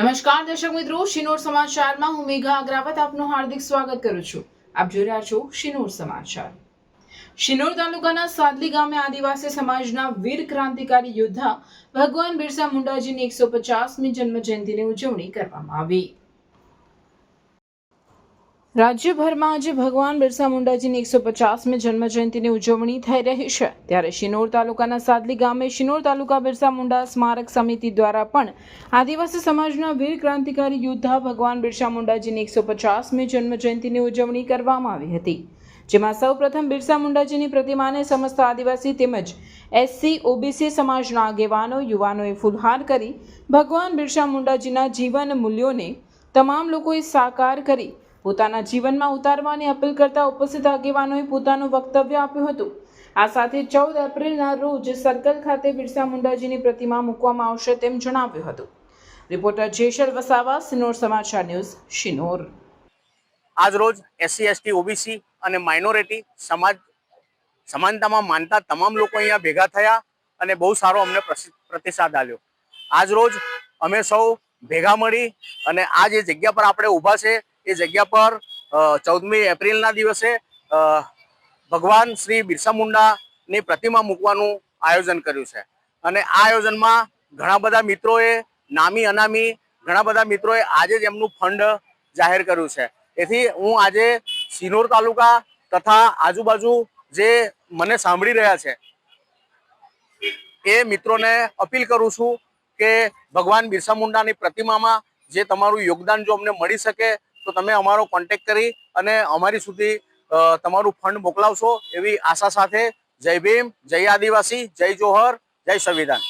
નમસ્કાર દર્શક મિત્રો, શિનોર સમાચારમાં હું મેઘા અગ્રાવત આપનું હાર્દિક સ્વાગત કરું છું। આપ જોઈ રહ્યા છો શિનોર સમાચાર। શિનોર તાલુકાના સાદલી ગામે આદિવાસી સમાજના વીર ક્રાંતિકારી યોદ્ધા ભગવાન બિરસા મુંડાજીની 150મી જન્મ જયંતિની ઉજવણી કરવામાં આવી। રાજ્યભરમાં આજે ભગવાન બિરસા મુંડાજીની 150મી જન્મ જયંતિની ઉજવણી થઈ રહી છે, ત્યારે શિનોર તાલુકાના સાદલી ગામે શિનોર તાલુકા બિરસા મુંડા સ્મારક સમિતિ દ્વારા પણ આદિવાસી સમાજના વીર ક્રાંતિકારી યોદ્ધા ભગવાન બિરસા મુંડાજીની 150મી જન્મ જયંતિની ઉજવણી કરવામાં આવી હતી, જેમાં સૌપ્રથમ બિરસા મુંડાજીની પ્રતિમાને સમસ્ત આદિવાસી તેમજ એસસી ઓબીસી સમાજના આગેવાનો યુવાનોએ ફૂલહાર કરી ભગવાન બિરસા મુંડાજીના જીવન મૂલ્યોને તમામ લોકોએ સાકાર કરી પોતાના જીવનમાં ઉતારવાની અપીલ કરતા ઉપસ્થિત આગેવાનોએ પોતાનું વક્તવ્ય આપ્યું હતું। આ સાથે 14 એપ્રિલના રોજ સર્કલ ખાતે બિરસા મુંડાજીની પ્રતિમા મૂકવામાં આવશે તેમ જણાવ્યું હતું। રિપોર્ટર જેશલ વસાવા, શિનોર સમાચાર ન્યૂઝ, શિનોર। આજ રોજ એસસી એસટી ઓબીસી અને માઇનોરિટી સમાનતામાં માનતા તમામ લોકો અહીંયા ભેગા થયા અને બહુ સારો અમને પ્રતિસાદ આપ્યો। આજ રોજ અમે સૌ ભેગા મળી અને આ જે જગ્યા પર આપણે ઊભા છે એ જગ્યા પર 14મી એપ્રિલના દિવસે ભગવાન શ્રી બિરસા મુંડાની પ્રતિમા મૂકવાનું આયોજન કર્યું છે અને આ આયોજનમાં ઘણા બધા મિત્રોએ નામી અનામી ઘણા બધા મિત્રોએ આજે જ એમનું ફંડ જાહેર કર્યું છે। તેથી હું આજે શિનોર તાલુકા તથા આજુબાજુ જે મને સાંભળી રહ્યા છે એ મિત્રોને અપીલ કરું છું કે ભગવાન બિરસા મુંડાની પ્રતિમામાં જે તમારું યોગદાન જો અમને મળી શકે તો તમે અમારો કોન્ટેક્ટ કરી અને અમારી સુધી તમારું ફંડ મોકલાવશો એવી આશા સાથે જય ભીમ, જય આદિવાસી, જય જોહર, જય સંવિધાન।